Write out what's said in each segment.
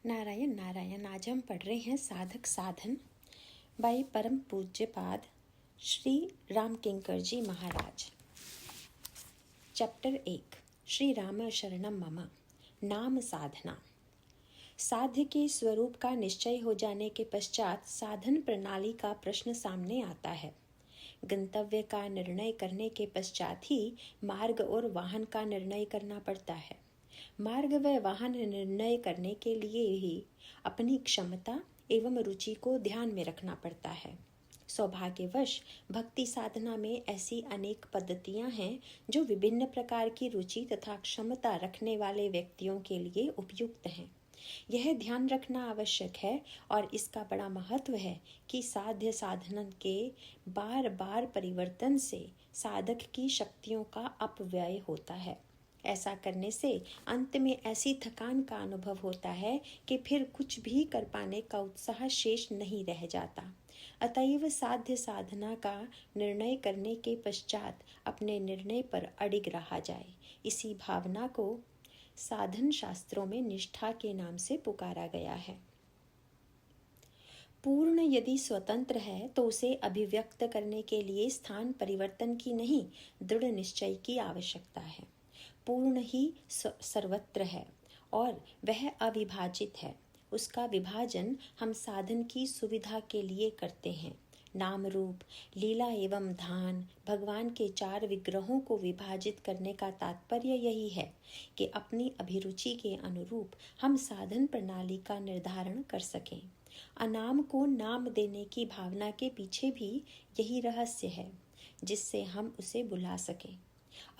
नारायण नारायण। आज हम पढ़ रहे हैं साधक साधन बाई परम पूज्यपाद श्री राम किंकर जी महाराज। चैप्टर 1 श्री राम शरणम मम। नाम साधना। साध्य के स्वरूप का निश्चय हो जाने के पश्चात साधन प्रणाली का प्रश्न सामने आता है। गंतव्य का निर्णय करने के पश्चात ही मार्ग और वाहन का निर्णय करना पड़ता है। मार्ग व वाहन निर्णय करने के लिए ही अपनी क्षमता एवं रुचि को ध्यान में रखना पड़ता है। सौभाग्यवश भक्ति साधना में ऐसी अनेक पद्धतियां हैं जो विभिन्न प्रकार की रुचि तथा क्षमता रखने वाले व्यक्तियों के लिए उपयुक्त हैं। यह ध्यान रखना आवश्यक है और इसका बड़ा महत्व है कि साध्य साधन के बार बार परिवर्तन से साधक की शक्तियों का अपव्यय होता है। ऐसा करने से अंत में ऐसी थकान का अनुभव होता है कि फिर कुछ भी कर पाने का उत्साह शेष नहीं रह जाता। अतएव साध्य साधना का निर्णय करने के पश्चात अपने निर्णय पर अडिग रहा जाए। इसी भावना को साधन शास्त्रों में निष्ठा के नाम से पुकारा गया है। पूर्ण यदि स्वतंत्र है तो उसे अभिव्यक्त करने के लिए स्थान परिवर्तन की नहीं, दृढ़ निश्चय की आवश्यकता है। पूर्ण ही सर्वत्र है और वह अविभाजित है। उसका विभाजन हम साधन की सुविधा के लिए करते हैं। नाम रूप, लीला एवं धान, भगवान के 4 विग्रहों को विभाजित करने का तात्पर्य यही है कि अपनी अभिरुचि के अनुरूप हम साधन प्रणाली का निर्धारण कर सकें। अनाम को नाम देने की भावना के पीछे भी यही रहस्य है, जिससे हम उसे बुला सकें।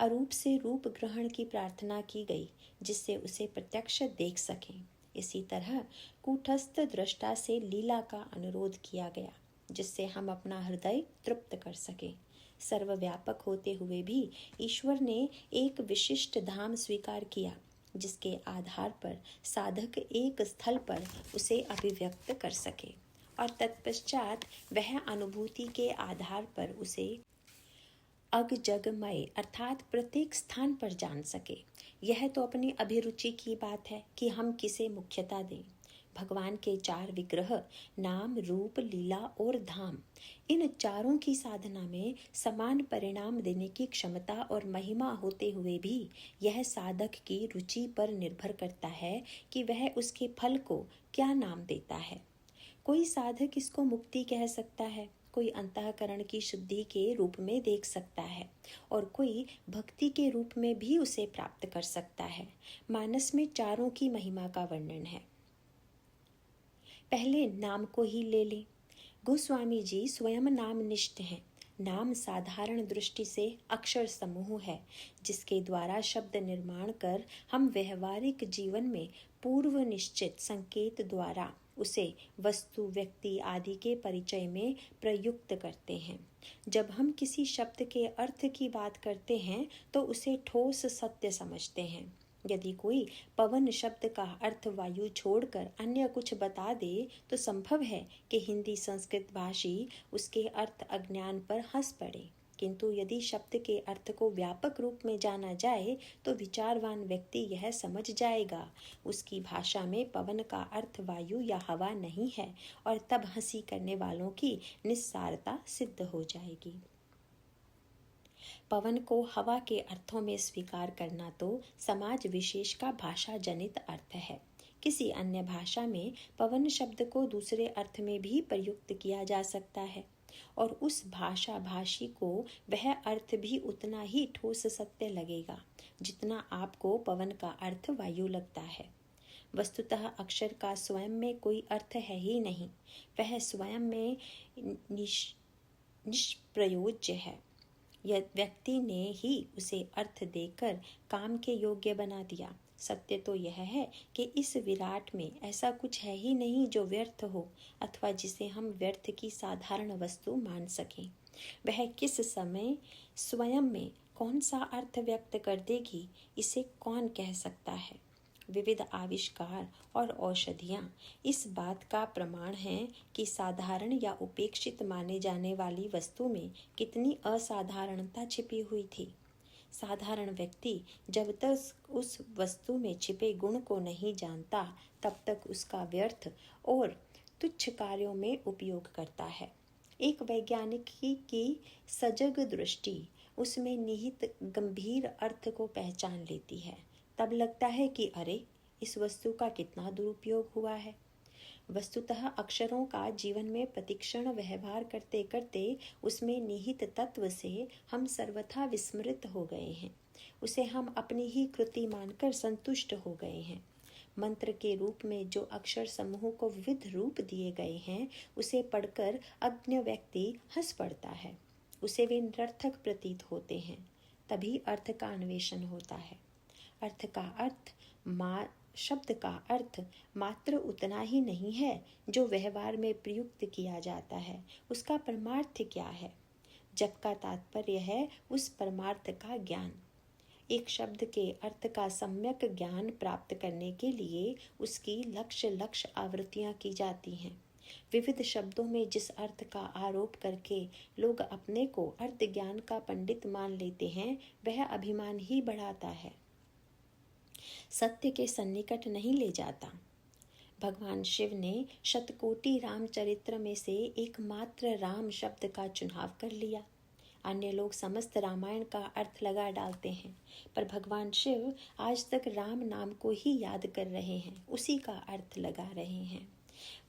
अरूप से रूप ग्रहण की प्रार्थना की गई, जिससे उसे प्रत्यक्ष देख सकें। इसी तरह कूटस्थ दृष्टा से लीला का अनुरोध किया गया, जिससे हम अपना हृदय तृप्त कर सकें। सर्वव्यापक होते हुए भी ईश्वर ने एक विशिष्ट धाम स्वीकार किया, जिसके आधार पर साधक एक स्थल पर उसे अभिव्यक्त कर सके और तत्पश्चात वह अनुभूति के आधार पर उसे अग जगमय अर्थात प्रत्येक स्थान पर जान सके। यह तो अपनी अभिरुचि की बात है कि हम किसे मुख्यता दें। भगवान के 4 विग्रह नाम रूप लीला और धाम, इन चारों की साधना में समान परिणाम देने की क्षमता और महिमा होते हुए भी यह साधक की रुचि पर निर्भर करता है कि वह उसके फल को क्या नाम देता है। कोई साधक इसको मुक्ति कह सकता है, कोई अंतःकरण की शुद्धि के रूप में देख सकता है और कोई भक्ति के रूप में भी उसे प्राप्त कर सकता है। मानस में चारों की महिमा का वर्णन है। पहले नाम को ही ले लें। गोस्वामी जी स्वयं नामनिष्ठ हैं। नाम साधारण दृष्टि से अक्षर समूह है, जिसके द्वारा शब्द निर्माण कर हम व्यवहारिक जीवन में पूर्व निश्चित संकेत द्वारा उसे वस्तु, व्यक्ति आदि के परिचय में प्रयुक्त करते हैं। जब हम किसी शब्द के अर्थ की बात करते हैं तो उसे ठोस सत्य समझते हैं। यदि कोई पवन शब्द का अर्थ वायु छोड़कर अन्य कुछ बता दे तो संभव है कि हिंदी संस्कृत भाषी उसके अर्थ अज्ञान पर हंस पड़े, किंतु यदि शब्द के अर्थ को व्यापक रूप में जाना जाए तो विचारवान व्यक्ति यह समझ जाएगा उसकी भाषा में पवन का अर्थ वायु या हवा नहीं है और तब हंसी करने वालों की निस्सारता सिद्ध हो जाएगी। पवन को हवा के अर्थों में स्वीकार करना तो समाज विशेष का भाषा जनित अर्थ है। किसी अन्य भाषा में पवन शब्द को दूसरे अर्थ में भी प्रयुक्त किया जा सकता है और उस भाषा भाषी को वह अर्थ भी उतना ही ठोस सत्य लगेगा जितना आपको पवन का अर्थ वायु लगता है। वस्तुतः अक्षर का स्वयं में कोई अर्थ है ही नहीं, वह स्वयं में निष्प्रयोज्य है। यह व्यक्ति ने ही उसे अर्थ देकर काम के योग्य बना दिया। सत्य तो यह है कि इस विराट में ऐसा कुछ है ही नहीं जो व्यर्थ हो अथवा जिसे हम व्यर्थ की साधारण वस्तु मान सकें। वह किस समय स्वयं में कौन सा अर्थ व्यक्त कर देगी, इसे कौन कह सकता है। विविध आविष्कार और औषधियाँ इस बात का प्रमाण हैं कि साधारण या उपेक्षित माने जाने वाली वस्तु में कितनी असाधारणता छिपी हुई थी। साधारण व्यक्ति जब तक उस वस्तु में छिपे गुण को नहीं जानता तब तक उसका व्यर्थ और तुच्छ कार्यों में उपयोग करता है। एक वैज्ञानिक की सजग दृष्टि उसमें निहित गंभीर अर्थ को पहचान लेती है। तब लगता है कि अरे, इस वस्तु का कितना दुरुपयोग हुआ है। वस्तुतः अक्षरों का जीवन में प्रतिक्षण व्यवहार करते करते उसमें निहित तत्व से हम सर्वथा विस्मृत हो गए हैं। उसे हम अपनी ही कृति मानकर संतुष्ट हो गए हैं। मंत्र के रूप में जो अक्षर समूह को विविध रूप दिए गए हैं, उसे पढ़कर अज्ञ व्यक्ति हंस पड़ता है। उसे वे निरर्थक प्रतीत होते हैं। तभी अर्थ का अन्वेषण होता है। अर्थ का अर्थ शब्द का अर्थ मात्र उतना ही नहीं है जो व्यवहार में प्रयुक्त किया जाता है। उसका परमार्थ क्या है? जप का तात्पर्य है उस परमार्थ का ज्ञान। एक शब्द के अर्थ का सम्यक ज्ञान प्राप्त करने के लिए उसकी लक्ष्य आवृत्तियां की जाती हैं। विविध शब्दों में जिस अर्थ का आरोप करके लोग अपने को अर्थ ज्ञान का पंडित मान लेते हैं, वह अभिमान ही बढ़ाता है, सत्य के सन्निकट नहीं ले जाता। भगवान शिव ने शतकोटि रामचरित्र में से एकमात्र राम शब्द का चुनाव कर लिया। अन्य लोग समस्त रामायण का अर्थ लगा डालते हैं, पर भगवान शिव आज तक राम नाम को ही याद कर रहे हैं, उसी का अर्थ लगा रहे हैं।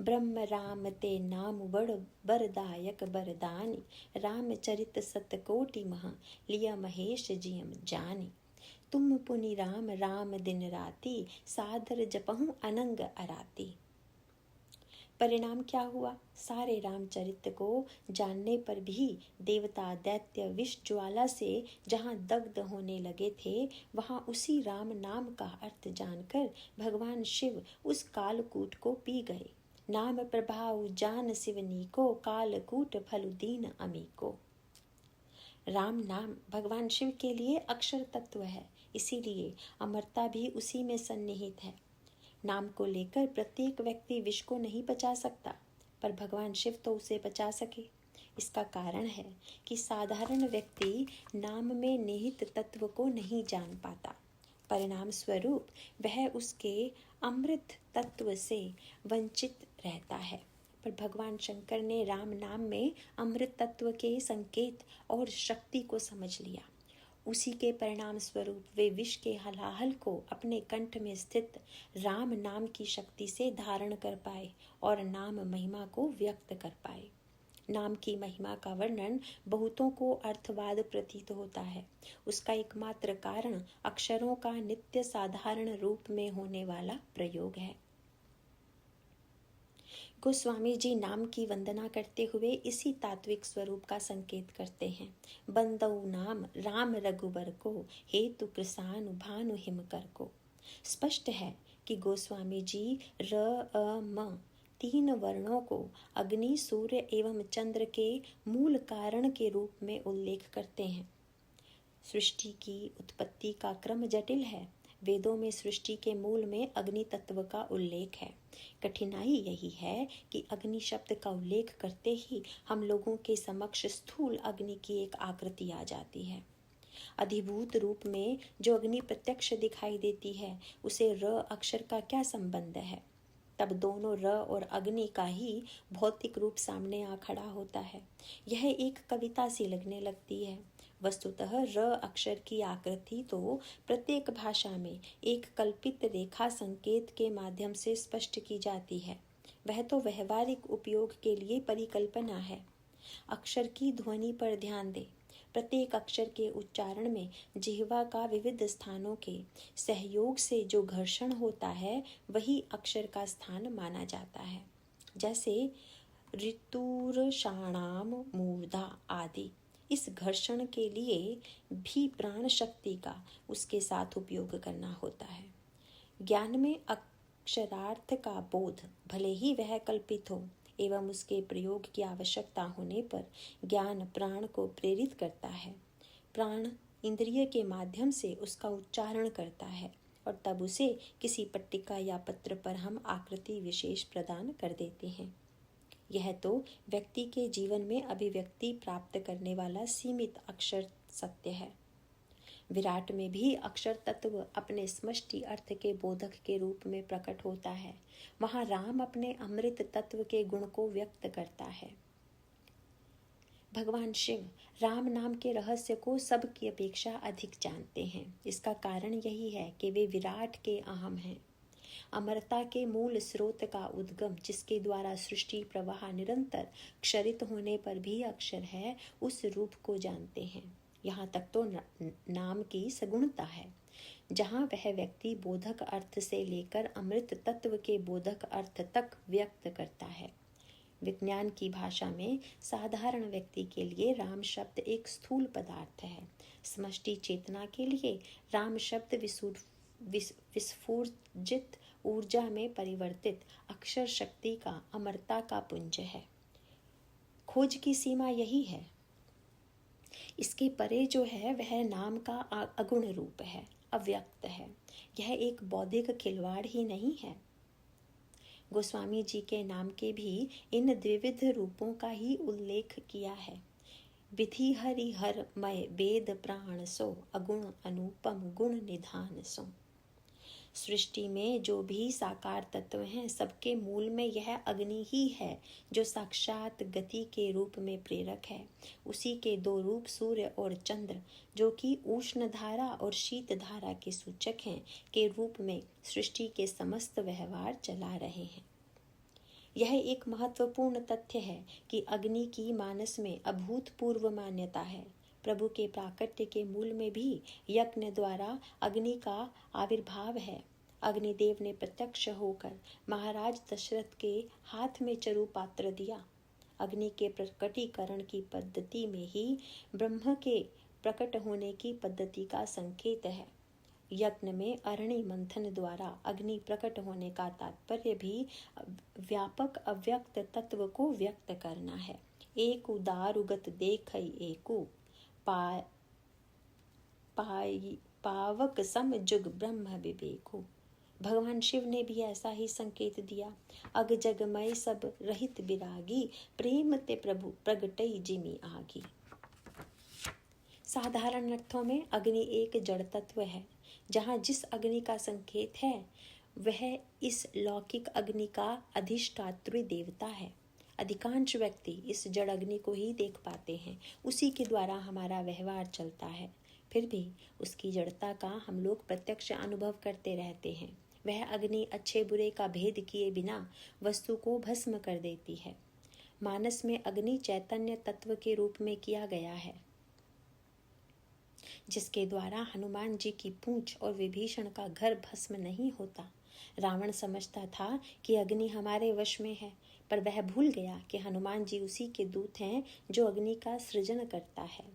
ब्रह्म राम ते नाम बड़ बरदायक बरदानी, रामचरित सतकोटि महा लिया महेश जियम जानी। तुम पुनि राम राम दिन राती, सादर जपहूं अनंग अराती। परिणाम क्या हुआ? सारे रामचरित्र को जानने पर भी देवता दैत्य विष ज्वाला से जहाँ दग्ध होने लगे थे, वहाँ उसी राम नाम का अर्थ जानकर भगवान शिव उस कालकूट को पी गए। नाम प्रभाव जान शिवनी को, कालकूट फल दीन अमी को। राम नाम भगवान शिव के लिए अक्षर तत्व है, इसीलिए अमरता भी उसी में सन्निहित है। नाम को लेकर प्रत्येक व्यक्ति विष को नहीं पचा सकता, पर भगवान शिव तो उसे पचा सके। इसका कारण है कि साधारण व्यक्ति नाम में निहित तत्व को नहीं जान पाता। परिणाम स्वरूप वह उसके अमृत तत्व से वंचित रहता है। पर भगवान शंकर ने राम नाम में अमृत तत्व के संकेत और शक्ति को समझ लिया। उसी के परिणाम स्वरूप वे विष के हलाहल को अपने कंठ में स्थित राम नाम की शक्ति से धारण कर पाए और नाम महिमा को व्यक्त कर पाए। नाम की महिमा का वर्णन बहुतों को अर्थवाद प्रतीत होता है। उसका एकमात्र कारण अक्षरों का नित्य साधारण रूप में होने वाला प्रयोग है। गोस्वामी जी नाम की वंदना करते हुए इसी तात्विक स्वरूप का संकेत करते हैं। बंदऊ नाम राम रघुबर को, हेतु कृसानु भानु हिमकर को। स्पष्ट है कि गोस्वामी जी र अ म तीन वर्णों को अग्नि, सूर्य एवं चंद्र के मूल कारण के रूप में उल्लेख करते हैं। सृष्टि की उत्पत्ति का क्रम जटिल है। वेदों में सृष्टि के मूल में अग्नि तत्व का उल्लेख है। कठिनाई यही है कि अग्नि शब्द का उल्लेख करते ही हम लोगों के समक्ष स्थूल अग्नि की एक आकृति आ जाती है। अधिभूत रूप में जो अग्नि प्रत्यक्ष दिखाई देती है, उसे र अक्षर का क्या संबंध है? तब दोनों र और अग्नि का ही भौतिक रूप सामने आ खड़ा होता है। यह एक कविता सी लगने लगती है। वस्तुतः र अक्षर की आकृति तो प्रत्येक भाषा में एक कल्पित रेखा संकेत के माध्यम से स्पष्ट की जाती है। वह तो व्यवहारिक उपयोग के लिए परिकल्पना है। अक्षर की ध्वनि पर ध्यान दें। प्रत्येक अक्षर के उच्चारण में जिह्वा का विविध स्थानों के सहयोग से जो घर्षण होता है, वही अक्षर का स्थान माना जाता है। जैसे ऋतुर्षाणाम मूर्धा आदि। इस घर्षण के लिए भी प्राण शक्ति का उसके साथ उपयोग करना होता है। ज्ञान में अक्षरार्थ का बोध, भले ही वह कल्पित हो एवं उसके प्रयोग की आवश्यकता होने पर ज्ञान प्राण को प्रेरित करता है। प्राण इंद्रिय के माध्यम से उसका उच्चारण करता है और तब उसे किसी पट्टिका या पत्र पर हम आकृति विशेष प्रदान कर देते हैं। यह तो व्यक्ति के जीवन में अभिव्यक्ति प्राप्त करने वाला सीमित अक्षर सत्य है। विराट में भी अक्षर तत्व अपने समष्टि अर्थ के बोधक के रूप में प्रकट होता है। वहाँ राम अपने अमृत तत्व के गुण को व्यक्त करता है। भगवान शिव राम नाम के रहस्य को सबकी अपेक्षा अधिक जानते हैं। इसका कारण यही है कि वे विराट के अहम हैं, अमरता के मूल स्रोत का उद्गम, जिसके द्वारा सृष्टि प्रवाह निरंतर क्षरित होने पर भी अक्षर है, उस रूप को जानते हैं। यहाँ तक तो नाम की सगुणता है, जहाँ वह व्यक्ति बोधक अर्थ से लेकर अमृत तत्व के बोधक अर्थ तक व्यक्त करता है। विज्ञान की भाषा में साधारण व्यक्ति के लिए राम शब्द एक स्थूल पदार्थ है। समष्टि चेतना के लिए राम शब्द विस्फुजित ऊर्जा में परिवर्तित अक्षर शक्ति का, अमरता का पुंज है। खोज की सीमा यही है। इसके परे जो है वह नाम का अगुण रूप है, अव्यक्त है। यह एक बौद्धिक खिलवाड़ ही नहीं है। गोस्वामी जी के नाम के भी इन द्विविध रूपों का ही उल्लेख किया है। विधि हरि हर मय वेद प्राण सो, अगुण अनुपम गुण निधान सो। सृष्टि में जो भी साकार तत्व हैं, सबके मूल में यह अग्नि ही है जो साक्षात गति के रूप में प्रेरक है। उसी के दो रूप सूर्य और चंद्र, जो कि उष्ण धारा और शीत धारा के सूचक हैं, के रूप में सृष्टि के समस्त व्यवहार चला रहे हैं। यह एक महत्वपूर्ण तथ्य है कि अग्नि की मानस में अभूतपूर्व मान्यता है। प्रभु के प्राकट्य के मूल में भी यज्ञ द्वारा अग्नि का आविर्भाव है। अग्निदेव ने प्रत्यक्ष होकर महाराज दशरथ के हाथ में चरु पात्र दिया। अग्नि के प्रकटीकरण की पद्धति में ही ब्रह्म के प्रकट होने की पद्धति का संकेत है। यज्ञ में अरणि मंथन द्वारा अग्नि प्रकट होने का तात्पर्य भी व्यापक अव्यक्त तत्व को व्यक्त करना है। एक दारुगत देखई एकु पावक सम जुग ब्रह्म विवेकु। भगवान शिव ने भी ऐसा ही संकेत दिया। अग जगमय सब रहित विरागी, प्रेम ते प्रभु प्रगटई जिमी आगी। साधारण अर्थों में अग्नि एक जड़ तत्व है। जहाँ जिस अग्नि का संकेत है वह इस लौकिक अग्नि का अधिष्ठात्री देवता है। अधिकांश व्यक्ति इस जड़ अग्नि को ही देख पाते हैं, उसी के द्वारा हमारा व्यवहार चलता है। फिर भी उसकी जड़ता का हम लोग प्रत्यक्ष अनुभव करते रहते हैं। वह अग्नि अच्छे बुरे का भेद किए बिना वस्तु को भस्म कर देती है। मानस में अग्नि चैतन्य तत्व के रूप में किया गया है, जिसके द्वारा हनुमान जी की पूंछ और विभीषण का घर भस्म नहीं होता। रावण समझता था कि अग्नि हमारे वश में है, पर वह भूल गया कि हनुमान जी उसी के दूत हैं जो अग्नि का सृजन करता है।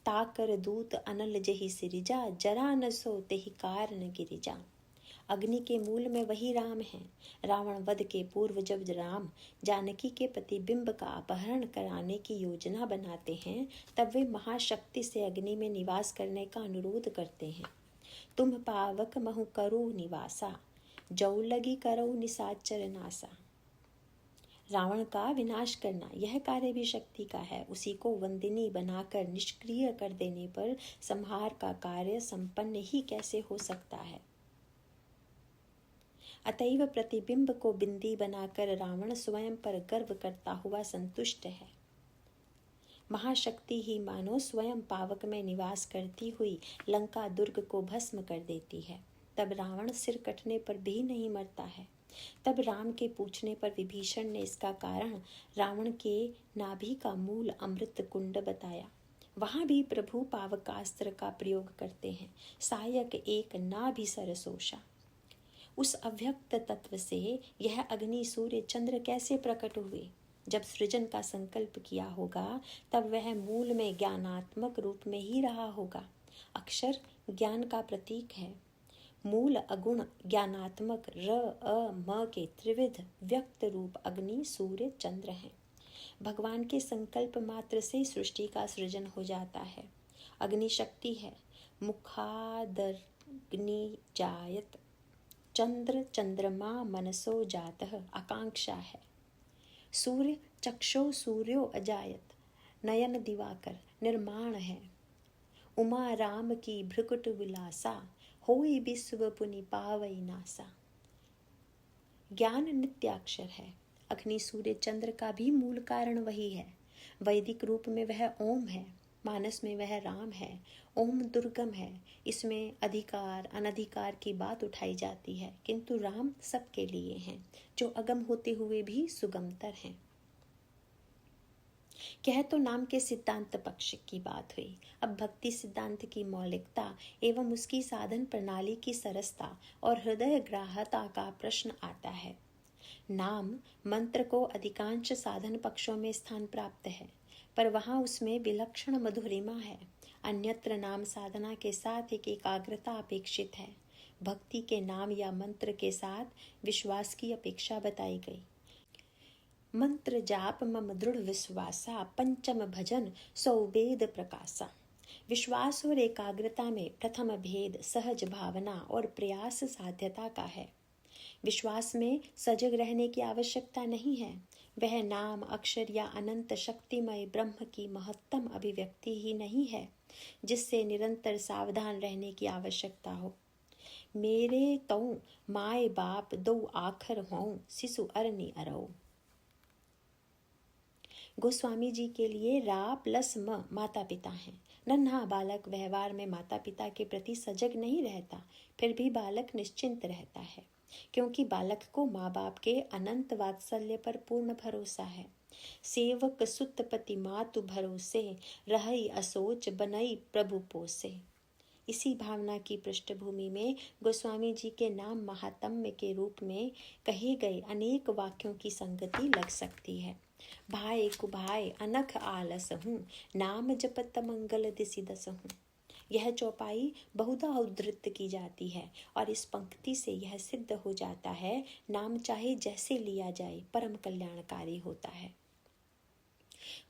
ताकर दूत अनल जहि सिरिजा, जरा न सो तेहि कारण गिरिजा। अग्नि के मूल में वही राम है। रावण वध के पूर्व जब राम जानकी के प्रतिबिंब का अपहरण कराने की योजना बनाते हैं, तब वे महाशक्ति से अग्नि में निवास करने का अनुरोध करते हैं। तुम पावक महु करो निवासा, जौ लगी करो निशाचर नासा। रावण का विनाश करना यह कार्य भी शक्ति का है। उसी को वंदिनी बनाकर निष्क्रिय कर देने पर संहार का कार्य संपन्न ही कैसे हो सकता है। अतएव प्रतिबिंब को बिंदी बनाकर रावण स्वयं पर गर्व करता हुआ संतुष्ट है। महाशक्ति ही मानो स्वयं पावक में निवास करती हुई लंका दुर्ग को भस्म कर देती है। तब रावण सिर कटने पर भी नहीं मरता है। तब राम के पूछने पर विभीषण ने इसका कारण रावण के नाभि का मूल अमृत कुंड बताया। वहां भी प्रभु पावकास्त्र का प्रयोग करते हैं। सायक एक नाभि सरसोषा। उस अव्यक्त तत्व से यह अग्नि सूर्य चंद्र कैसे प्रकट हुए? जब सृजन का संकल्प किया होगा तब वह मूल में ज्ञानात्मक रूप में ही रहा होगा। अक्षर ज्ञान का प्रतीक है। मूल अगुण ज्ञानात्मक र अ म के त्रिविध व्यक्त रूप अग्नि सूर्य चंद्र हैं। भगवान के संकल्प मात्र से सृष्टि का सृजन हो जाता है। अग्नि शक्ति है। मुखादग्नि जायत, चंद्र चंद्रमा मनसो जातः आकांक्षा है। सूर्य चक्षो सूर्यो अजायत, नयन दिवाकर निर्माण है। उमा राम की भ्रुकुट विलासा, होई विश्व पुनि पावई नासा। ज्ञान नित्याक्षर है। अग्नि सूर्य चंद्र का भी मूल कारण वही है। वैदिक रूप में वह ओम है, मानस में वह राम है। ओम दुर्गम है, इसमें अधिकार अनधिकार की बात उठाई जाती है, किंतु राम सबके लिए हैं, जो अगम होते हुए भी सुगमतर हैं। कह तो नाम के सिद्धांत पक्ष की बात हुई। अब भक्ति सिद्धांत की मौलिकता एवं उसकी साधन प्रणाली की सरसता और हृदय ग्राह्यता का प्रश्न आता है। नाम मंत्र को अधिकांश साधन पक्षों में स्थान प्राप्त है, पर वहाँ उसमें विलक्षण मधुरिमा है। अन्यत्र नाम साधना के साथ एक एकाग्रता अपेक्षित है। भक्ति के नाम या मंत्र के साथ विश्वास की अपेक्षा बताई गई। मंत्र जाप मम दृढ़ विश्वासा, पंचम भजन सौ वेद प्रकाशा। विश्वास और एकाग्रता में प्रथम भेद सहज भावना और प्रयास साध्यता का है। विश्वास में सजग रहने की आवश्यकता नहीं है। वह नाम अक्षर या अनंत शक्तिमय ब्रह्म की महत्तम अभिव्यक्ति ही नहीं है, जिससे निरंतर सावधान रहने की आवश्यकता हो। मेरे तऊ माए बाप दो आखर हों, शिशु अरनी अरऊ। गोस्वामी जी के लिए रा प्लस म माता पिता हैं। नन्हा बालक व्यवहार में माता पिता के प्रति सजग नहीं रहता, फिर भी बालक निश्चिंत रहता है, क्योंकि बालक को माँ बाप के अनंत वात्सल्य पर पूर्ण भरोसा है। सेवक सुत पति मातु भरोसे, रहई असोच बनई प्रभु पोसे। इसी भावना की पृष्ठभूमि में गोस्वामी जी के नाम महात्म्य के रूप में कहे गए अनेक वाक्यों की संगति लग सकती है। भाई कुभाई अनख आलस हूँ, नाम जपत मंगल दिसि दस हूँ। यह चौपाई बहुधा उद्धृत की जाती है और इस पंक्ति से यह सिद्ध हो जाता है, नाम चाहे जैसे लिया जाए परम कल्याणकारी होता है।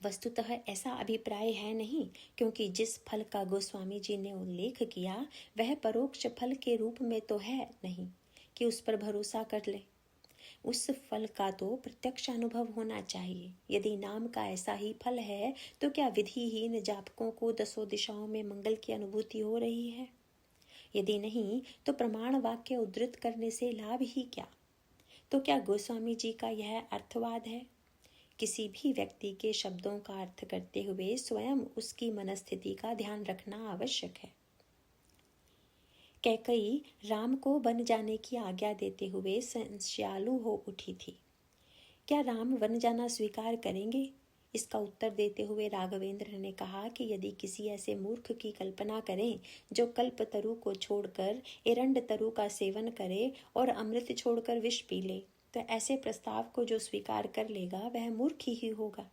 वस्तुतः ऐसा अभिप्राय है नहीं, क्योंकि जिस फल का गोस्वामी जी ने उल्लेख किया वह परोक्ष फल के रूप में तो है नहीं कि उस पर भरोसा कर ले। उस फल का तो प्रत्यक्ष अनुभव होना चाहिए। यदि नाम का ऐसा ही फल है तो क्या विधिहीन जापकों को दसों दिशाओं में मंगल की अनुभूति हो रही है? यदि नहीं तो प्रमाण वाक्य उद्धृत करने से लाभ ही क्या? तो क्या गोस्वामी जी का यह अर्थवाद है? किसी भी व्यक्ति के शब्दों का अर्थ करते हुए स्वयं उसकी मनस्थिति का ध्यान रखना आवश्यक है। कैकई राम को वन जाने की आज्ञा देते हुए संशयालु हो उठी थी। क्या राम वन जाना स्वीकार करेंगे? इसका उत्तर देते हुए राघवेंद्र ने कहा कि यदि किसी ऐसे मूर्ख की कल्पना करें जो कल्प तरु को छोड़कर एरंड तरु का सेवन करे और अमृत छोड़कर विष पी ले, तो ऐसे प्रस्ताव को जो स्वीकार कर लेगा वह मूर्ख ही होगा।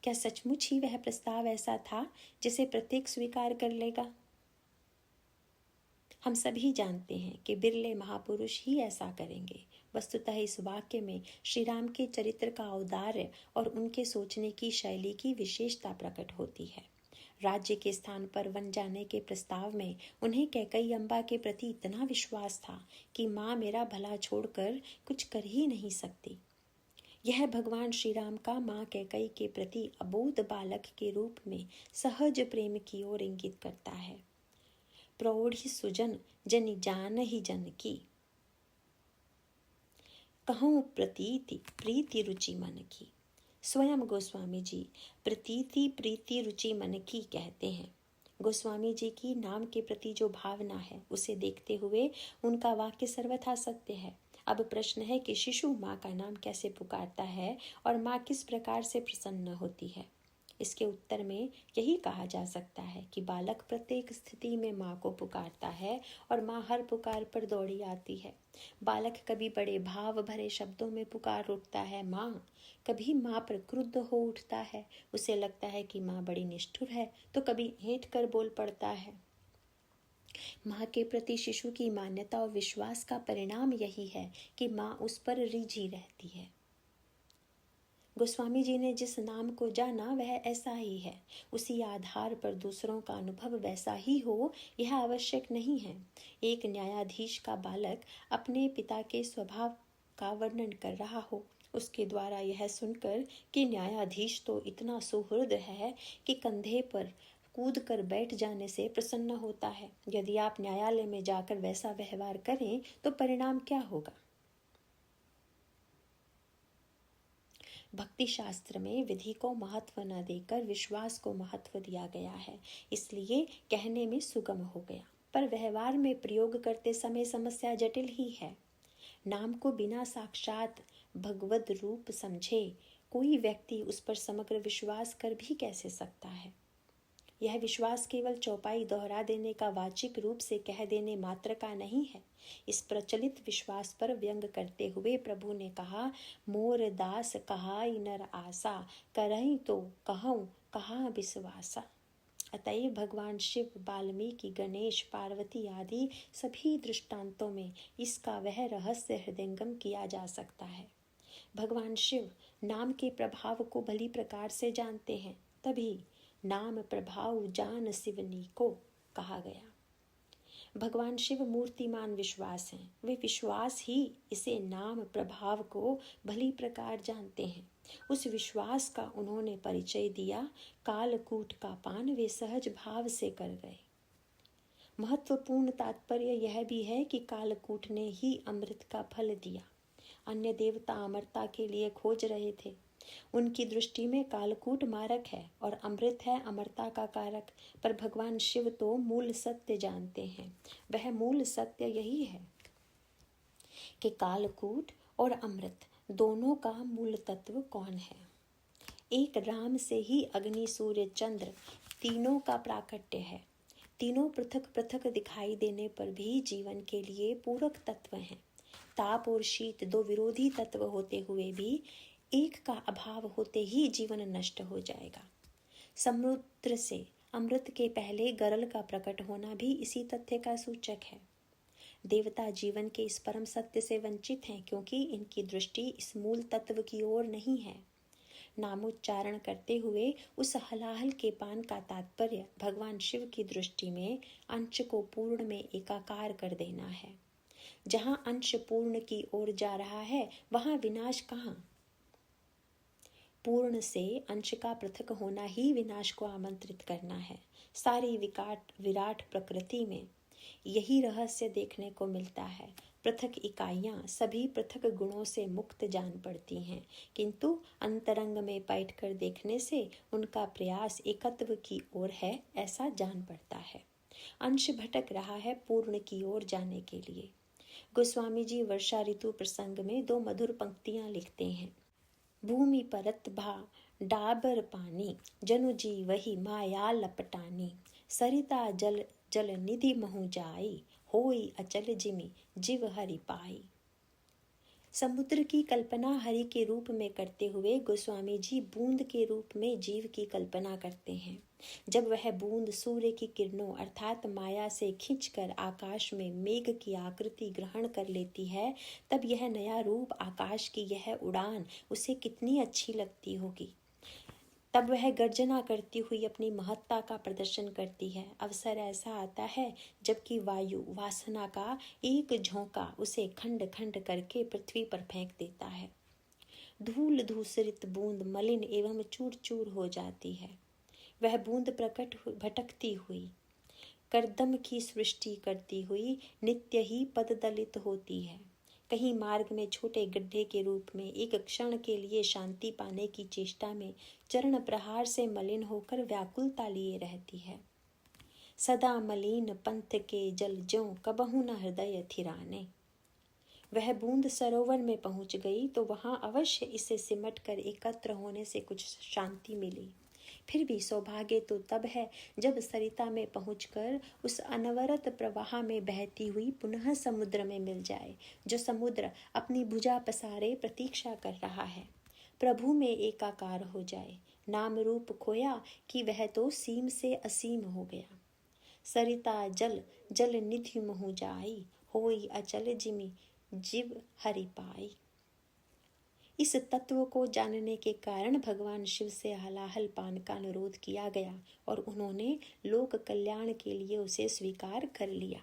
क्या सचमुच ही वह प्रस्ताव ऐसा था जिसे प्रत्येक स्वीकार कर लेगा? हम सभी जानते हैं कि बिरले महापुरुष ही ऐसा करेंगे। वस्तुतः इस वाक्य में श्री राम के चरित्र का औदार्य और उनके सोचने की शैली की विशेषता प्रकट होती है। राज्य के स्थान पर वन जाने के प्रस्ताव में उन्हें कैकई अम्बा के प्रति इतना विश्वास था कि माँ मेरा भला छोड़कर कुछ कर ही नहीं सकती। यह भगवान श्री राम का माँ कैकई के प्रति अबोध बालक के रूप में सहज प्रेम की ओर इंगित करता है। प्रौढ़ी सुजन जनि जान ही जन की, कहूँ प्रतीति प्रीति रुचि मन की। स्वयं गोस्वामी जी प्रतीति प्रीति रुचि मन की कहते हैं। गोस्वामी जी की नाम के प्रति जो भावना है उसे देखते हुए उनका वाक्य सर्वथा सत्य है। अब प्रश्न है कि शिशु माँ का नाम कैसे पुकारता है और माँ किस प्रकार से प्रसन्न होती है। इसके उत्तर में यही कहा जा सकता है कि बालक प्रत्येक स्थिति में माँ को पुकारता है और माँ हर पुकार पर दौड़ी आती है। बालक कभी बड़े भाव भरे शब्दों में पुकार उठता है माँ, कभी माँ पर क्रुद्ध हो उठता है, उसे लगता है कि माँ बड़ी निष्ठुर है, तो कभी ऐंठ कर बोल पड़ता है। माँ के प्रति शिशु की मान्यता और विश्वास का परिणाम यही है कि माँ उस पर रिझी रहती है। गोस्वामी जी ने जिस नाम को जाना वह ऐसा ही है, उसी आधार पर दूसरों का अनुभव वैसा ही हो यह आवश्यक नहीं है। एक न्यायाधीश का बालक अपने पिता के स्वभाव का वर्णन कर रहा हो, उसके द्वारा यह सुनकर कि न्यायाधीश तो इतना सुहृद है कि कंधे पर कूद कर बैठ जाने से प्रसन्न होता है। यदि आप न्यायालय में जाकर वैसा व्यवहार करें तो परिणाम क्या होगा? भक्ति शास्त्र में विधि को महत्व न देकर विश्वास को महत्व दिया गया है, इसलिए कहने में सुगम हो गया, पर व्यवहार में प्रयोग करते समय समस्या जटिल ही है। नाम को बिना साक्षात भगवद रूप समझे कोई व्यक्ति उस पर समग्र विश्वास कर भी कैसे सकता है? यह विश्वास केवल चौपाई दोहरा देने का वाचिक रूप से कह देने मात्र का नहीं है। इस प्रचलित विश्वास पर व्यंग करते हुए प्रभु ने कहा, मोर दास कहाई नर आसा, करई तो कहूँ कहाँ विश्वासा। अतएव भगवान शिव, वाल्मीकि, गणेश, पार्वती आदि सभी दृष्टांतों में इसका वह रहस्य हृदयंगम किया जा सकता है। भगवान शिव नाम के प्रभाव को भली प्रकार से जानते हैं, तभी नाम प्रभाव जान शिवनी को कहा गया। भगवान शिव मूर्तिमान विश्वास हैं, वे विश्वास ही इसे नाम प्रभाव को भली प्रकार जानते हैं। उस विश्वास का उन्होंने परिचय दिया। कालकूट का पान वे सहज भाव से कर गए। महत्वपूर्ण तात्पर्य यह भी है कि कालकूट ने ही अमृत का फल दिया। अन्य देवता अमरता के लिए खोज रहे थे। उनकी दृष्टि में कालकूट मारक है और अमृत है अमरता का कारक, पर भगवान शिव तो मूल सत्य जानते हैं। वह मूल सत्य यही है कि कालकूट और अमृत दोनों का मूल तत्व कौन है। एक राम से ही अग्नि, सूर्य, चंद्र तीनों का प्राकट्य है। तीनों पृथक पृथक दिखाई देने पर भी जीवन के लिए पूरक तत्व हैं। ताप और शीत दो विरोधी तत्व होते हुए भी एक का अभाव होते ही जीवन नष्ट हो जाएगा। समुद्र से अमृत के पहले गरल का प्रकट होना भी इसी तथ्य का सूचक है। देवता जीवन के इस परम सत्य से वंचित हैं, क्योंकि इनकी दृष्टि इस मूल तत्व की ओर नहीं है। नामोच्चारण करते हुए उस हलाहल के पान का तात्पर्य भगवान शिव की दृष्टि में अंश को पूर्ण में एकाकार कर देना है। जहां अंश पूर्ण की ओर जा रहा है, वहां विनाश कहाँ? पूर्ण से अंश का पृथक होना ही विनाश को आमंत्रित करना है। सारी विराट प्रकृति में यही रहस्य देखने को मिलता है। पृथक इकाइयां सभी पृथक गुणों से मुक्त जान पड़ती हैं, किंतु अंतरंग में बैठकर देखने से उनका प्रयास एकत्व की ओर है, ऐसा जान पड़ता है। अंश भटक रहा है पूर्ण की ओर जाने के लिए। गोस्वामी जी वर्षा ऋतु प्रसंग में दो मधुर पंक्तियां लिखते हैं। भूमि परत भा डाबर पानी, जनु जी वही माया लपटानी, सरिता जल जल निधि महु जाई, होई अचल जिमि जीव हरि पाई। समुद्र की कल्पना हरि के रूप में करते हुए गोस्वामी जी बूंद के रूप में जीव की कल्पना करते हैं। जब वह बूंद सूर्य की किरणों अर्थात माया से खींचकर आकाश में मेघ की आकृति ग्रहण कर लेती है, तब यह नया रूप, आकाश की यह उड़ान उसे कितनी अच्छी लगती होगी। तब वह गर्जना करती हुई अपनी महत्ता का प्रदर्शन करती है। अवसर ऐसा आता है जबकि वायु वासना का एक झोंका उसे खंड खंड करके पृथ्वी पर फेंक देता है। धूल धूसरित बूंद मलिन एवं चूर चूर हो जाती है। वह बूंद भटकती हुई करदम की सृष्टि करती हुई नित्य ही पददलित होती है। कहीं मार्ग में छोटे गड्ढे के रूप में एक क्षण के लिए शांति पाने की चेष्टा में चरण प्रहार से मलिन होकर व्याकुलता लिए रहती है। सदा मलिन पंथ के जल ज्यों कबहु न हृदय थिराने। वह बूंद सरोवर में पहुंच गई तो वहां अवश्य इसे सिमट कर एकत्र होने से कुछ शांति मिली। फिर भी सौभाग्य तो तब है जब सरिता में पहुंचकर उस अनवरत प्रवाह में बहती हुई पुनः समुद्र में मिल जाए, जो समुद्र अपनी भुजा पसारे प्रतीक्षा कर रहा है। प्रभु में एकाकार हो जाए। नाम रूप खोया कि वह तो सीम से असीम हो गया। सरिता जल जल निधि महु जाई, होई अचल जिमि जीव हरि पाई। इस तत्व को जानने के कारण भगवान शिव से हलाहल पान का अनुरोध किया गया और उन्होंने लोक कल्याण के लिए उसे स्वीकार कर लिया।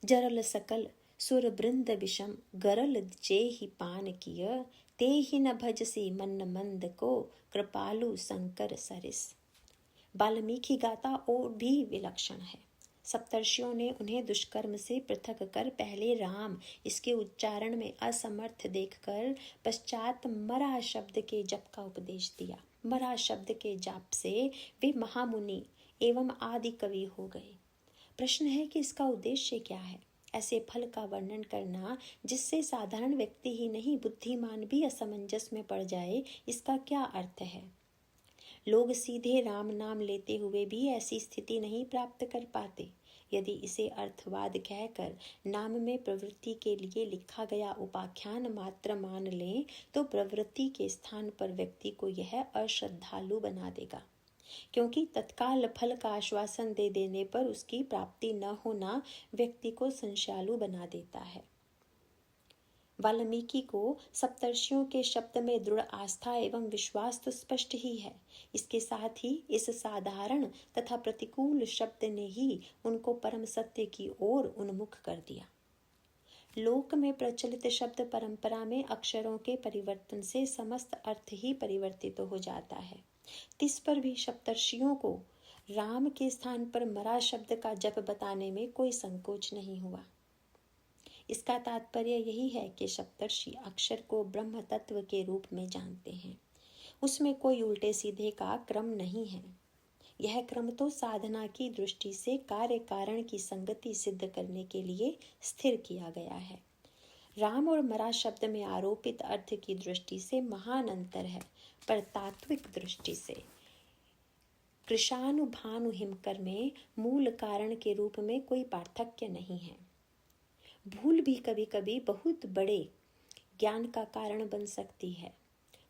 जरल सकल सुर बृंद विषम, गरल जे ही पान किय, ते ही न भजसी मन मंद को, कृपालु शंकर सरिस। वाल्मीकि गाथा और भी विलक्षण है। सप्तर्षियों ने उन्हें दुष्कर्म से पृथक कर पहले राम इसके उच्चारण में असमर्थ देखकर पश्चात मरा शब्द के जप का उपदेश दिया। मरा शब्द के जाप से वे महामुनि एवं आदि कवि हो गए। प्रश्न है कि इसका उद्देश्य क्या है? ऐसे फल का वर्णन करना जिससे साधारण व्यक्ति ही नहीं बुद्धिमान भी असमंजस में पड़ जाए, इसका क्या अर्थ है? लोग सीधे राम नाम लेते हुए भी ऐसी स्थिति नहीं प्राप्त कर पाते। यदि इसे अर्थवाद कहकर नाम में प्रवृत्ति के लिए लिखा गया उपाख्यान मात्र मान लें तो प्रवृत्ति के स्थान पर व्यक्ति को यह अश्रद्धालु बना देगा, क्योंकि तत्काल फल का आश्वासन दे देने पर उसकी प्राप्ति न होना व्यक्ति को संशयालु बना देता है। वाल्मीकि को सप्तर्षियों के शब्द में दृढ़ आस्था एवं विश्वास तो स्पष्ट ही है। इसके साथ ही इस साधारण तथा प्रतिकूल शब्द ने ही उनको परम सत्य की ओर उन्मुख कर दिया। लोक में प्रचलित शब्द परंपरा में अक्षरों के परिवर्तन से समस्त अर्थ ही परिवर्तित हो जाता है। तिस पर भी सप्तर्षियों को राम के स्थान पर मरा शब्द का जप बताने में कोई संकोच नहीं हुआ। इसका तात्पर्य यही है कि सप्तर्षि अक्षर को ब्रह्म तत्व के रूप में जानते हैं। उसमें कोई उल्टे सीधे का क्रम नहीं है। यह क्रम तो साधना की दृष्टि से कार्य कारण की संगति सिद्ध करने के लिए स्थिर किया गया है। राम और मरा शब्द में आरोपित अर्थ की दृष्टि से महान अंतर है, पर तात्विक दृष्टि से कृशानुभानु हिमकर में मूल कारण के रूप में कोई पार्थक्य नहीं है। भूल भी कभी कभी बहुत बड़े ज्ञान का कारण बन सकती है।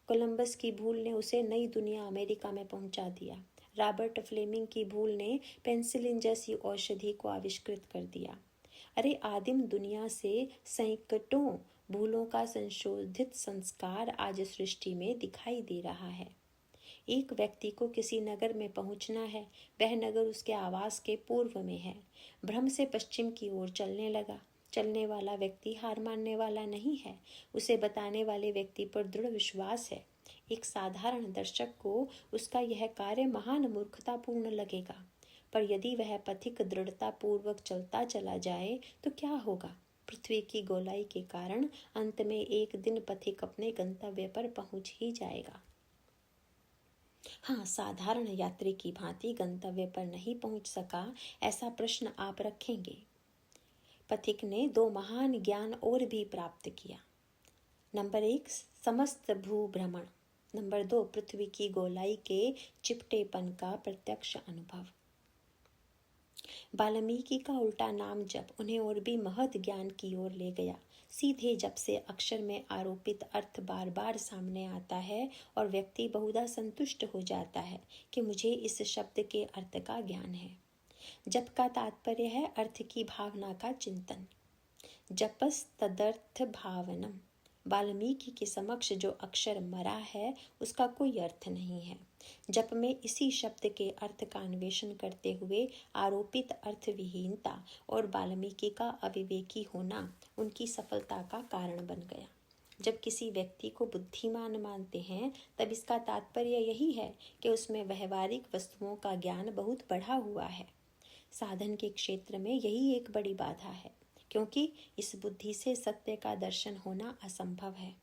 कोलंबस की भूल ने उसे नई दुनिया अमेरिका में पहुंचा दिया। रॉबर्ट फ्लेमिंग की भूल ने पेनिसिलिन जैसी औषधि को आविष्कृत कर दिया। अरे आदिम दुनिया से सैकड़ों भूलों का संशोधित संस्कार आज सृष्टि में दिखाई दे रहा है। एक व्यक्ति को किसी नगर में पहुंचना है, वह नगर उसके आवास के पूर्व में है। भ्रम से पश्चिम की ओर चलने लगा। चलने वाला व्यक्ति हार मानने वाला नहीं है, उसे बताने वाले व्यक्ति पर दृढ़ विश्वास है। एक साधारण दर्शक को उसका यह कार्य महान मूर्खतापूर्ण लगेगा, पर यदि वह पथिक दृढ़ता पूर्वक चलता चला जाए तो क्या होगा? पृथ्वी की गोलाई के कारण अंत में एक दिन पथिक अपने गंतव्य पर पहुंच ही जाएगा। हाँ, साधारण यात्री की भांति गंतव्य पर नहीं पहुंच सका, ऐसा प्रश्न आप रखेंगे। पथिक ने दो महान ज्ञान और भी प्राप्त किया। नंबर 1, समस्त भूभ्रमण। नंबर 2, पृथ्वी की गोलाई के चिपटेपन का प्रत्यक्ष अनुभव। वाल्मीकि का उल्टा नाम जप उन्हें और भी महत् ज्ञान की ओर ले गया। सीधे जप से अक्षर में आरोपित अर्थ बार बार सामने आता है और व्यक्ति बहुधा संतुष्ट हो जाता है कि मुझे इस शब्द के अर्थ का ज्ञान है। जप का तात्पर्य है अर्थ की भावना का चिंतन। जपस तदर्थ भावनम। वाल्मीकि के समक्ष जो अक्षर मरा है उसका कोई अर्थ नहीं है। जप में इसी शब्द के अर्थ का अन्वेषण करते हुए आरोपित अर्थ विहीनता और वाल्मीकि का अविवेकी होना उनकी सफलता का कारण बन गया। जब किसी व्यक्ति को बुद्धिमान मानते हैं तब इसका तात्पर्य यही है कि उसमें व्यवहारिक वस्तुओं का ज्ञान बहुत बढ़ा हुआ है। साधन के क्षेत्र में यही एक बड़ी बाधा है, क्योंकि इस बुद्धि से सत्य का दर्शन होना असंभव है।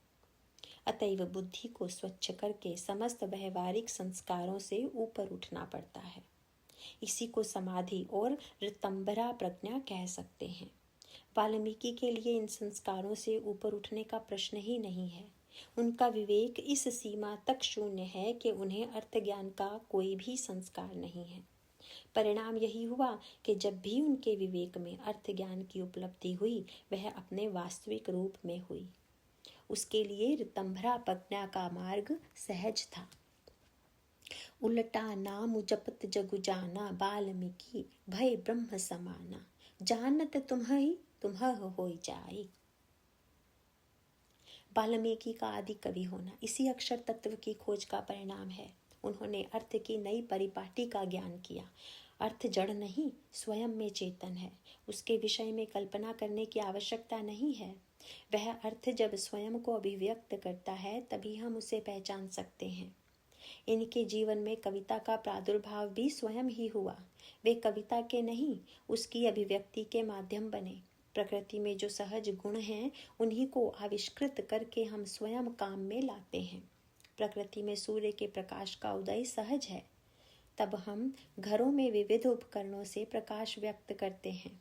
अतएव बुद्धि को स्वच्छ करके समस्त व्यवहारिक संस्कारों से ऊपर उठना पड़ता है। इसी को समाधि और ऋतंभरा प्रज्ञा कह सकते हैं। वाल्मीकि के लिए इन संस्कारों से ऊपर उठने का प्रश्न ही नहीं है। उनका विवेक इस सीमा तक शून्य है कि उन्हें अर्थ ज्ञान का कोई भी संस्कार नहीं है। परिणाम यही हुआ कि जब भी उनके विवेक में अर्थ ज्ञान की उपलब्धि हुई वह अपने वास्तविक रूप में हुई। उसके लिए ऋतंभरा प्रज्ञा का मार्ग सहज था। उलटा नाम जपत जगु जाना, वाल्मीकि भय ब्रह्म समाना, जानत तुम्ह होई जाई। वाल्मीकि का आदि कवि होना इसी अक्षर तत्व की खोज का परिणाम है। उन्होंने अर्थ की नई परिपाटी का ज्ञान किया। अर्थ जड़ नहीं, स्वयं में चेतन है। उसके विषय में कल्पना करने की आवश्यकता नहीं है। वह अर्थ जब स्वयं को अभिव्यक्त करता है तभी हम उसे पहचान सकते हैं। इनके जीवन में कविता का प्रादुर्भाव भी स्वयं ही हुआ। वे कविता के नहीं, उसकी अभिव्यक्ति के माध्यम बने। प्रकृति में जो सहज गुण हैं उन्हीं को आविष्कृत करके हम स्वयं काम में लाते हैं। प्रकृति में सूर्य के प्रकाश का उदय सहज है, तब हम घरों में विविध उपकरणों से प्रकाश व्यक्त करते हैं।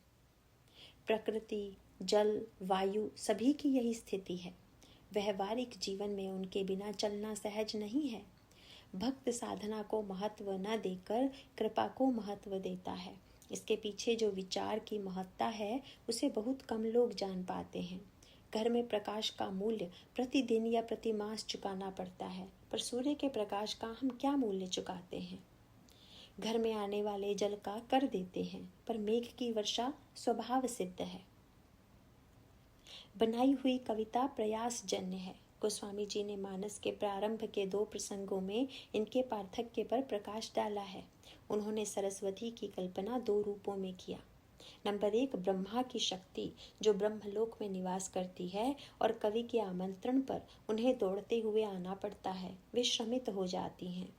प्रकृति, जल, वायु सभी की यही स्थिति है। व्यवहारिक जीवन में उनके बिना चलना सहज नहीं है। भक्त साधना को महत्व न देकर कृपा को महत्व देता है। इसके पीछे जो विचार की महत्ता है उसे बहुत कम लोग जान पाते हैं। घर में प्रकाश का मूल्य प्रतिदिन या प्रतिमास चुकाना पड़ता है, पर सूर्य के प्रकाश का हम क्या मूल्य चुकाते हैं? घर में आने वाले जल का कर देते हैं, पर मेघ की वर्षा स्वभाव सिद्ध है। बनाई हुई कविता प्रयास जन्य है। गोस्वामी जी ने मानस के प्रारंभ के 2 प्रसंगों में इनके पार्थक्य पर प्रकाश डाला है। उन्होंने सरस्वती की कल्पना 2 रूपों में किया। नंबर 1, ब्रह्मा की शक्ति जो ब्रह्मलोक में निवास करती है और कवि के आमंत्रण पर उन्हें दौड़ते हुए आना पड़ता है, वे श्रमित हो जाती हैं।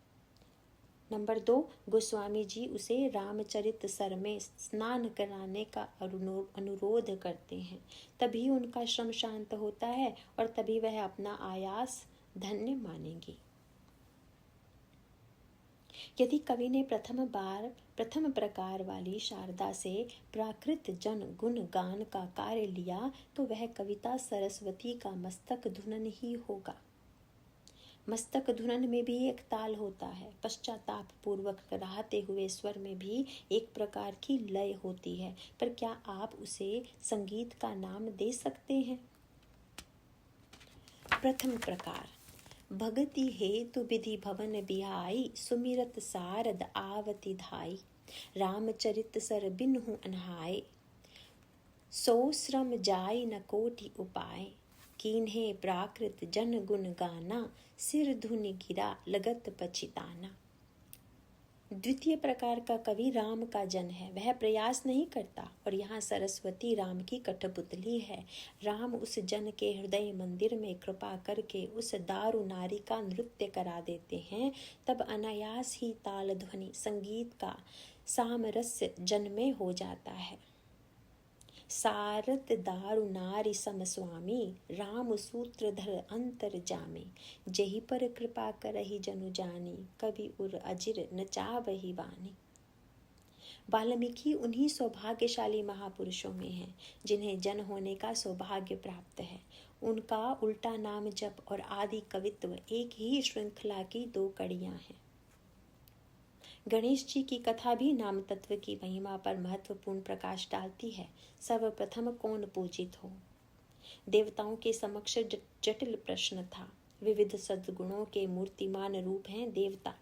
नंबर 2, गोस्वामी जी उसे रामचरितसर में स्नान कराने का अनुरोध करते हैं, तभी उनका श्रम शांत होता है और तभी वह अपना आयास धन्य मानेंगी। यदि कवि ने प्रथम प्रकार वाली शारदा से प्राकृत जन गुण गान का कार्य लिया तो वह कविता सरस्वती का मस्तक धुनन ही होगा। मस्तक धुनन में भी एक ताल होता है। पश्चाताप पूर्वक कराहते हुए स्वर में भी एक प्रकार की लय होती है, पर क्या आप उसे संगीत का नाम दे सकते हैं? प्रथम प्रकार, भगति हेतु विधि भवन बिहाई, सुमिरत सारद आवति धाई, रामचरित सर बिन्हु अनहाय, सो श्रम जाय न कोटि उपाय, कीन्हे प्राकृत जन गुण गाना, सिर धुनि गिरा लगत पछिताना। द्वितीय प्रकार का कवि राम का जन है, वह प्रयास नहीं करता, और यहाँ सरस्वती राम की कठपुतली है। राम उस जन के हृदय मंदिर में कृपा करके उस दारू नारी का नृत्य करा देते हैं, तब अनायास ही ताल ध्वनि संगीत का सामरस्य जन में हो जाता है। सारत दारु नारी सम स्वामी, राम सूत्रधर अंतर जामे, जही पर कृपा करहि जनु जानी, कवि उर अजिर नचावहि बानी। वाल्मीकि उन्हीं सौभाग्यशाली महापुरुषों में हैं जिन्हें जन होने का सौभाग्य प्राप्त है। उनका उल्टा नाम जप और आदि कवित्व एक ही श्रृंखला की 2 कड़ियां हैं। गणेश जी की कथा भी नाम तत्व की महिमा पर महत्वपूर्ण प्रकाश डालती है। सर्वप्रथम कौन पूजित हो? देवताओं के समक्ष जटिल प्रश्न था। विविध सद्गुणों के मूर्तिमान रूप हैं देवता,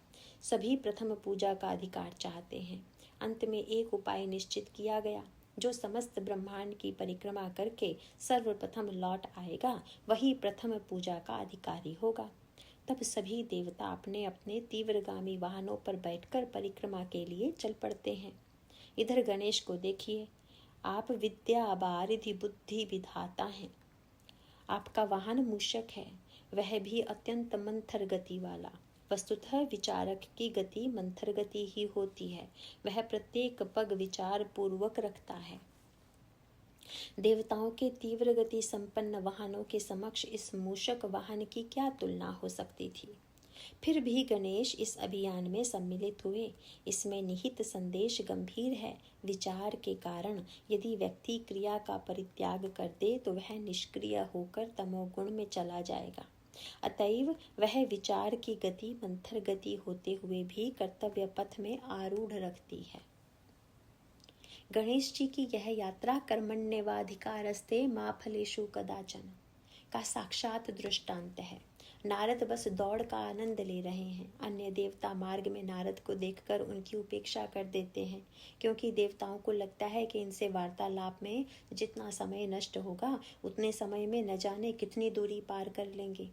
सभी प्रथम पूजा का अधिकार चाहते हैं। अंत में एक उपाय निश्चित किया गया, जो समस्त ब्रह्मांड की परिक्रमा करके सर्वप्रथम लौट आएगा वही प्रथम पूजा का अधिकारी होगा। तब सभी देवता अपने अपने तीव्रगामी वाहनों पर बैठकर परिक्रमा के लिए चल पड़ते हैं। इधर गणेश को देखिए, आप विद्या बारिधि बुद्धि विधाता हैं। आपका वाहन मूषक है, वह भी अत्यंत मंथर गति वाला। वस्तुतः विचारक की गति मंथर गति ही होती है, वह प्रत्येक पग विचार पूर्वक रखता है। देवताओं के तीव्र गति संपन्न वाहनों के समक्ष इस मूषक वाहन की क्या तुलना हो सकती थी? फिर भी गणेश इस अभियान में सम्मिलित हुए। इसमें निहित संदेश गंभीर है। विचार के कारण यदि व्यक्ति क्रिया का परित्याग कर दे तो वह निष्क्रिय होकर तमोगुण में चला जाएगा। अतएव वह विचार की गति मंथर गति होते हुए भी कर्तव्य पथ में आरूढ़ रखती है। गणेश जी की यह यात्रा कर्मण्येवाधिकारस्ते मा फलेषु कदाचन का साक्षात दृष्टांत है। नारद बस दौड़ का आनंद ले रहे हैं। अन्य देवता मार्ग में नारद को देखकर उनकी उपेक्षा कर देते हैं, क्योंकि देवताओं को लगता है कि इनसे वार्तालाप में जितना समय नष्ट होगा उतने समय में न जाने कितनी दूरी पार कर लेंगे।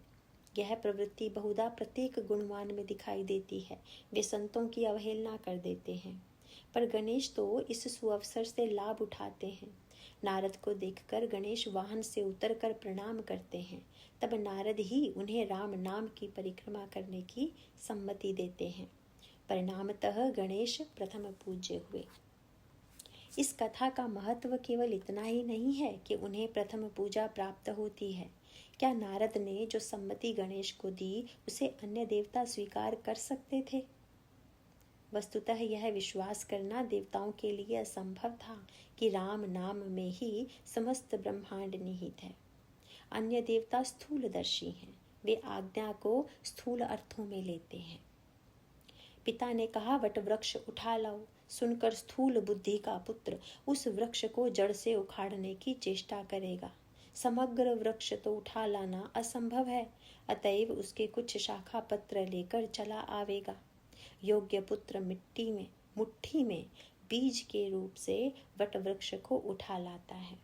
यह प्रवृत्ति बहुधा प्रत्येक गुणवान में दिखाई देती है। वे संतों की अवहेलना कर देते हैं, पर गणेश तो इस सुअवसर से लाभ उठाते हैं। नारद को देखकर गणेश वाहन से उतरकर प्रणाम करते हैं। तब नारद ही उन्हें राम नाम की परिक्रमा करने की सम्मति देते हैं। परिणामतः गणेश प्रथम पूज्य हुए। इस कथा का महत्व केवल इतना ही नहीं है कि उन्हें प्रथम पूजा प्राप्त होती है। क्या नारद ने जो सम्मति गणेश को दी उसे अन्य देवता स्वीकार कर सकते थे? वस्तुतः यह विश्वास करना देवताओं के लिए असंभव था कि राम नाम में ही समस्त ब्रह्मांड निहित है। अन्य देवता स्थूलदर्शी हैं, वे आज्ञा को स्थूल अर्थों में लेते हैं। पिता ने कहा, वट वृक्ष उठा लाओ। सुनकर स्थूल बुद्धि का पुत्र उस वृक्ष को जड़ से उखाड़ने की चेष्टा करेगा। समग्र वृक्ष तो उठा लाना असंभव है, अतएव उसके कुछ शाखा पत्र लेकर चला आवेगा। योग्य पुत्र मुट्ठी में बीज के रूप से वट वृक्ष को उठा लाता है।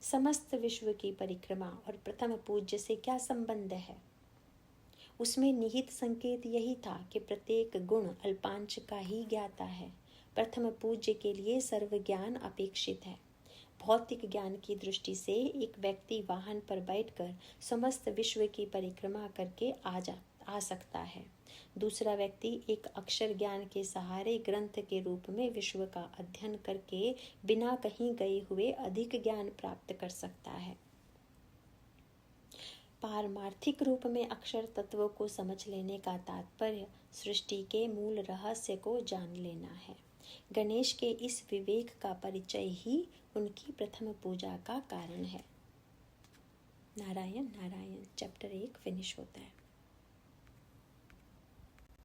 समस्त विश्व की परिक्रमा और प्रथम पूज्य से क्या संबंध है? उसमें निहित संकेत यही था कि प्रत्येक गुण अल्पांश का ही ज्ञाता है। प्रथम पूज्य के लिए सर्व ज्ञान अपेक्षित है। भौतिक ज्ञान की दृष्टि से एक व्यक्ति वाहन पर बैठकर समस्त विश्व की परिक्रमा करके आ सकता है। दूसरा व्यक्ति एक अक्षर ज्ञान के सहारे ग्रंथ के रूप में विश्व का अध्ययन करके बिना कहीं गए हुए अधिक ज्ञान प्राप्त कर सकता है। पारमार्थिक रूप में अक्षर तत्व को समझ लेने का तात्पर्य सृष्टि के मूल रहस्य को जान लेना है। गणेश के इस विवेक का परिचय ही उनकी प्रथम पूजा का कारण है। नारायण नारायण चैप्टर 1 फिनिश होता है।